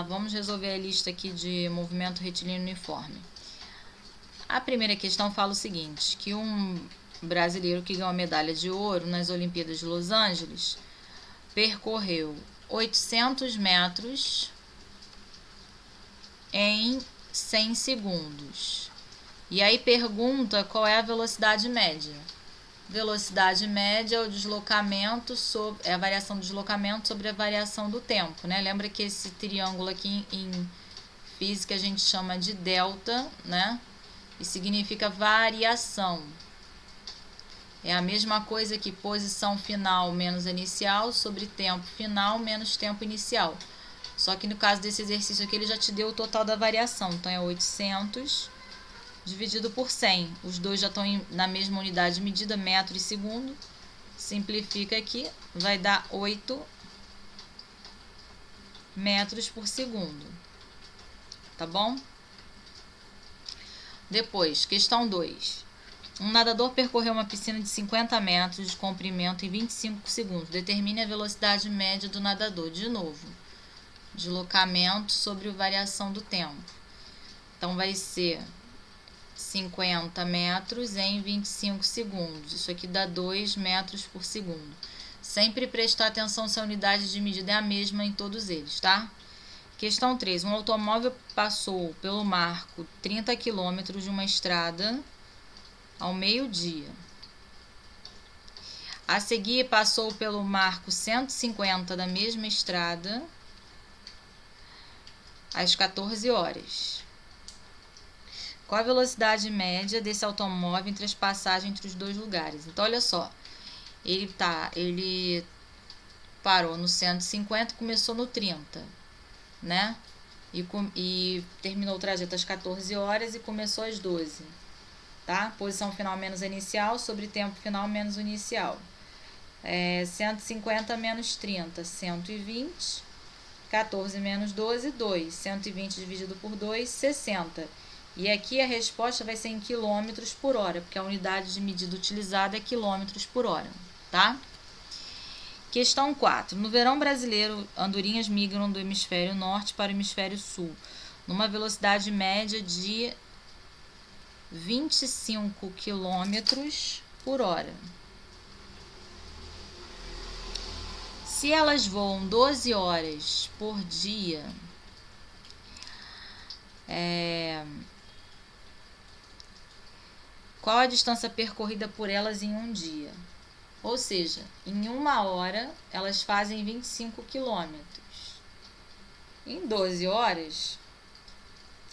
Vamos resolver a lista aqui de movimento retilíneo uniforme. A primeira questão fala o seguinte, que um brasileiro que ganhou a medalha de ouro nas Olimpíadas de Los Angeles percorreu 800 metros em 100 segundos. E aí pergunta qual é a velocidade média. Velocidade média é o deslocamento sobre, é a variação do deslocamento sobre a variação do tempo, né? Lembra que esse triângulo aqui em física a gente chama de delta, né? E significa variação. É a mesma coisa que posição final menos inicial sobre tempo final menos tempo inicial. Só que no caso desse exercício aqui ele já te deu o total da variação. Então é 800 dividido por 100. Os dois já estão na mesma unidade de medida, metro e segundo. Simplifica aqui, vai dar 8 metros por segundo. Tá bom? Depois, questão 2. Um nadador percorreu uma piscina de 50 metros de comprimento em 25 segundos. Determine a velocidade média do nadador. De novo, deslocamento sobre a variação do tempo. Então, vai ser 50 metros em 25 segundos. Isso aqui dá 2 metros por segundo. Sempre prestar atenção se a unidade de medida é a mesma em todos eles, tá? Questão 3. Um automóvel passou pelo marco 30 km de uma estrada ao meio-dia. A seguir, passou pelo marco 150 da mesma estrada às 14 horas. Qual a velocidade média desse automóvel entre as passagens entre os dois lugares? Então, olha só. Ele parou no 150 e começou no 30, né? E terminou o trajeto às 14 horas e começou às 12, tá? Posição final menos inicial sobre tempo final menos inicial. 150 menos 30, 120. 14 menos 12, 2. 120 dividido por 2, 60. E aqui a resposta vai ser em quilômetros por hora, porque a unidade de medida utilizada é quilômetros por hora, tá? Questão 4. No verão brasileiro, andorinhas migram do hemisfério norte para o hemisfério sul, numa velocidade média de 25 quilômetros por hora. Se elas voam 12 horas por dia, qual a distância percorrida por elas em um dia? Ou seja, em uma hora elas fazem 25 quilômetros. Em 12 horas,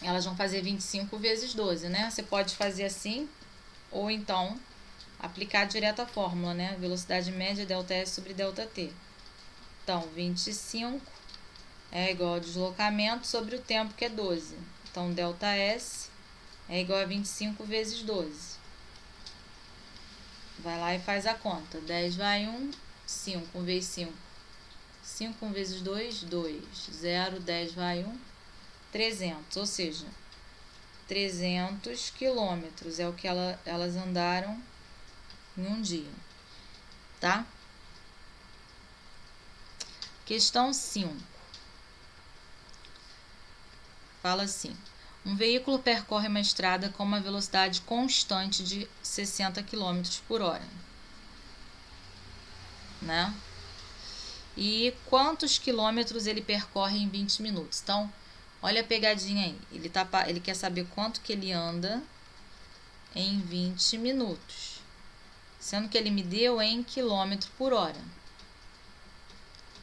elas vão fazer 25 vezes 12, né? Você pode fazer assim, ou então aplicar direto a fórmula, né? Velocidade média ΔS sobre ΔT. Então, 25 é igual ao deslocamento sobre o tempo, que é 12. Então, ΔS é igual a 25 vezes 12. Vai lá e faz a conta. 10 vai 1, 5, 1 vezes 5. 5 1 vezes 2, 2. 0, 10 vai 1, 300. Ou seja, 300 quilômetros é o que elas andaram em um dia. Tá? Questão 5. Fala assim. Um veículo percorre uma estrada com uma velocidade constante de 60 km por hora, né? E quantos quilômetros ele percorre em 20 minutos? Então, olha a pegadinha aí. Ele quer saber quanto que ele anda em 20 minutos, sendo que ele me deu em quilômetro por hora.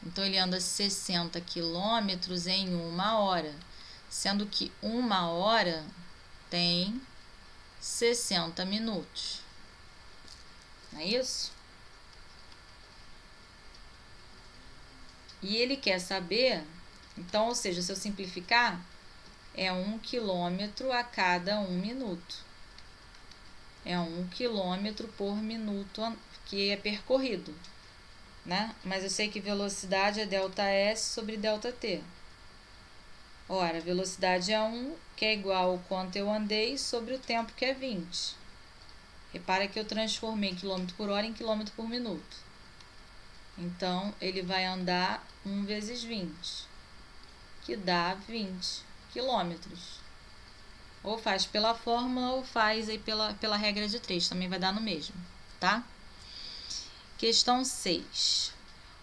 Então, ele anda 60 quilômetros em uma hora. Sendo que uma hora tem 60 minutos. Não é isso? E ele quer saber, então, ou seja, se eu simplificar, é 1 quilômetro a cada 1 minuto. É 1 quilômetro por minuto que é percorrido, né? Mas eu sei que velocidade é ΔS sobre ΔT. Ora, a velocidade é 1, que é igual ao quanto eu andei, sobre o tempo, que é 20. Repara que eu transformei quilômetro por hora em quilômetro por minuto. Então, ele vai andar 1 vezes 20, que dá 20 quilômetros. Ou faz pela fórmula ou faz aí pela regra de 3, também vai dar no mesmo, tá? Questão 6.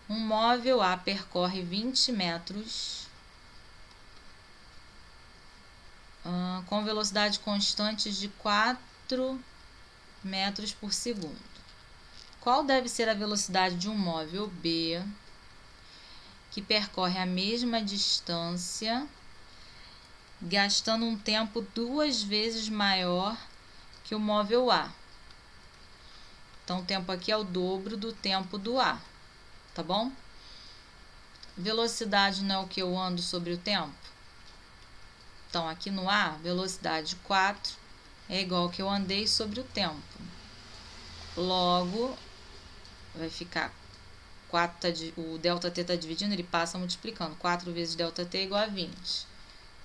Um móvel A percorre 20 metros com velocidade constante de 4 metros por segundo. Qual deve ser a velocidade de um móvel B que percorre a mesma distância, gastando um tempo 2 vezes maior que o móvel A? Então, o tempo aqui é o dobro do tempo do A, tá bom? Velocidade não é o que eu ando sobre o tempo? Então, aqui no A, velocidade 4 é igual ao que eu andei sobre o tempo. Logo, vai ficar 4, o ΔT está dividindo, ele passa multiplicando. 4 vezes ΔT é igual a 20.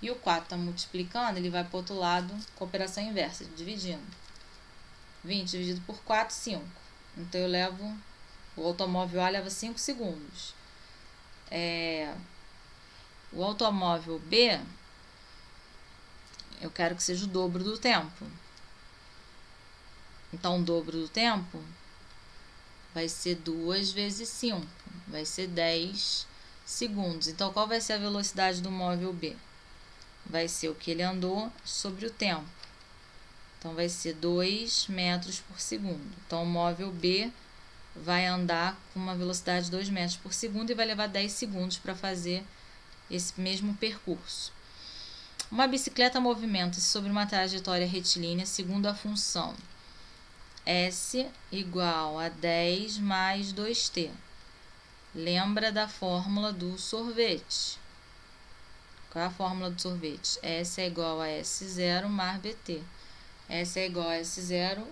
E o 4 está multiplicando, ele vai para o outro lado com a operação inversa, dividindo. 20 dividido por 4, 5. Então, o automóvel A leva 5 segundos. O automóvel B, eu quero que seja o dobro do tempo. Então, o dobro do tempo vai ser 2 vezes 5, vai ser 10 segundos. Então, qual vai ser a velocidade do móvel B? Vai ser o que ele andou sobre o tempo. Então, vai ser 2 metros por segundo. Então, o móvel B vai andar com uma velocidade de 2 metros por segundo e vai levar 10 segundos para fazer esse mesmo percurso. Uma bicicleta movimenta-se sobre uma trajetória retilínea segundo a função S igual a 10 mais 2t. Lembra da fórmula do sorvete. Qual é a fórmula do sorvete? S é igual a S0 mais VT. S é igual a S0.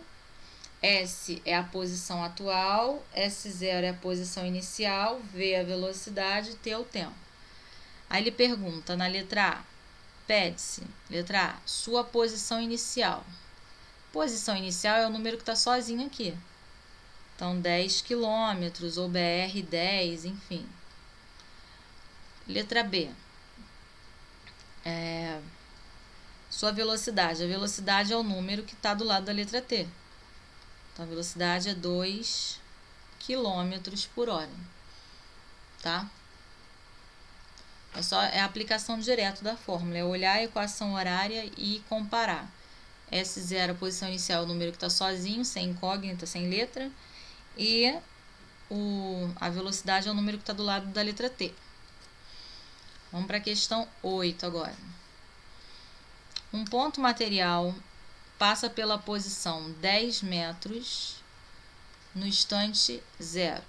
S é a posição atual, S0 é a posição inicial, V é a velocidade, T é o tempo. Aí ele pergunta na letra A, pede-se, letra A, sua posição inicial. Posição inicial é o número que está sozinho aqui. Então, 10 km ou BR10, enfim. Letra B. Sua velocidade. A velocidade é o número que está do lado da letra T. Então, a velocidade é 2 km por hora. Tá? É a aplicação direta da fórmula. É olhar a equação horária e comparar. S0, a posição inicial, é o número que está sozinho, sem incógnita, sem letra. E a velocidade é o número que está do lado da letra T. Vamos para a questão 8 agora. Um ponto material passa pela posição 10 metros no instante 0,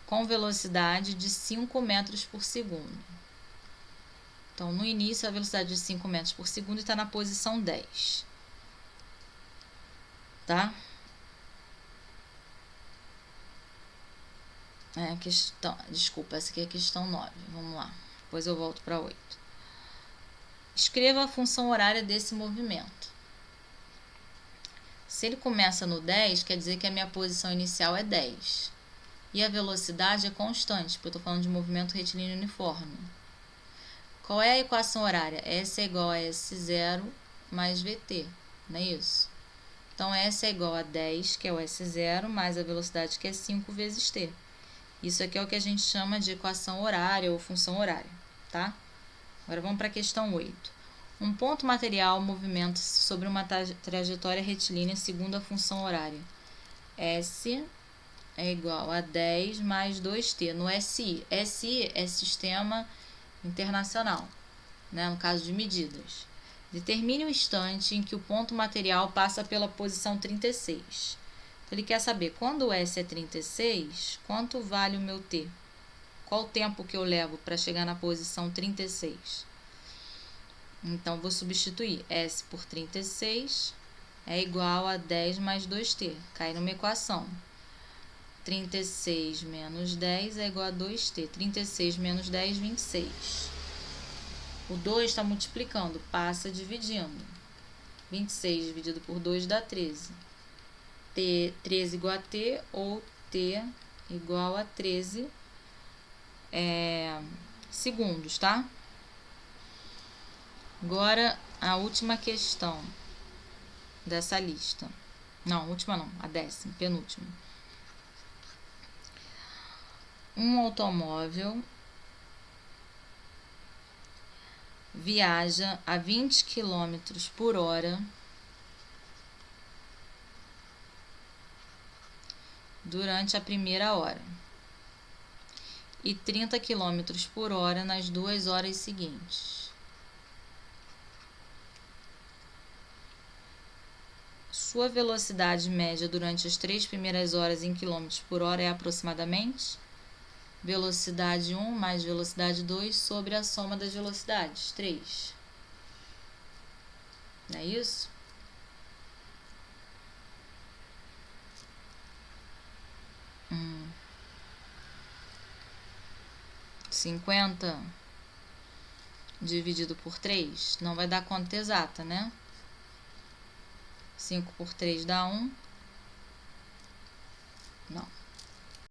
com velocidade de 5 metros por segundo. Então, no início, a velocidade de 5 metros por segundo está na posição 10. Tá? Desculpa, essa aqui é a questão 9. Vamos lá. Depois eu volto para 8. Escreva a função horária desse movimento. Se ele começa no 10, quer dizer que a minha posição inicial é 10. E a velocidade é constante, porque eu estou falando de movimento retilíneo uniforme. Qual é a equação horária? S é igual a S0 mais VT, não é isso? Então, S é igual a 10, que é o S0, mais a velocidade, que é 5 vezes T. Isso aqui é o que a gente chama de equação horária ou função horária, tá? Agora vamos para a questão 8. Um ponto material movimenta-se sobre uma trajetória retilínea segundo a função horária. S é igual a 10 mais 2t no SI. SI é Sistema Internacional, né, no caso de medidas. Determine o instante em que o ponto material passa pela posição 36. Então, ele quer saber, quando o S é 36, quanto vale o meu T? Qual o tempo que eu levo para chegar na posição 36? Então, vou substituir S por 36 é igual a 10 mais 2t. Cai numa equação. 36 menos 10 é igual a 2t. 36 menos 10, 26. O 2 está multiplicando, passa dividindo. 26 dividido por 2 dá 13. 13 igual a t, ou t igual a 13 segundos, tá? Agora, a última questão dessa lista. Não, última não, a 10ª, penúltima. Um automóvel viaja a 20 km por hora durante a primeira hora e 30 km por hora nas 2 horas seguintes. Sua velocidade média durante as 3 primeiras horas em km por hora é aproximadamente velocidade 1 mais velocidade 2 sobre a soma das velocidades 3. Não é isso? Hum. 50 dividido por 3 não vai dar conta exata, né? 5 por 3 dá 1. Não.